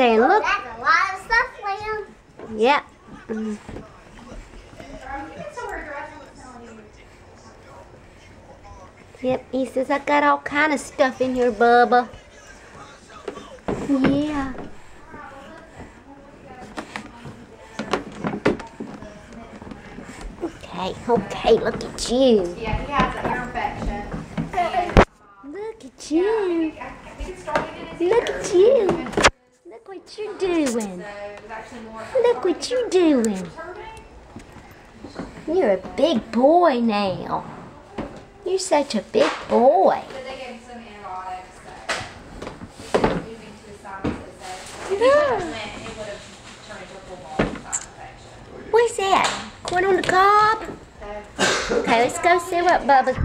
saying, look. That's a lot of stuff, Liam. Yep. Yep, he says, I got all kind of stuff in here, Bubba. Yeah. Okay, look at you. Yeah, he has an ear infection. Look at you. Look at you. Look what you're doing. Look what you're doing. You're a big boy now. You're such a big boy. But they gave him some antibiotics, so moving to his sinuses. If he Yeah. went, it would have turned into a full-blown sinus infection. What's that? Corn on the cob? So, Okay, let's go see what Bubba's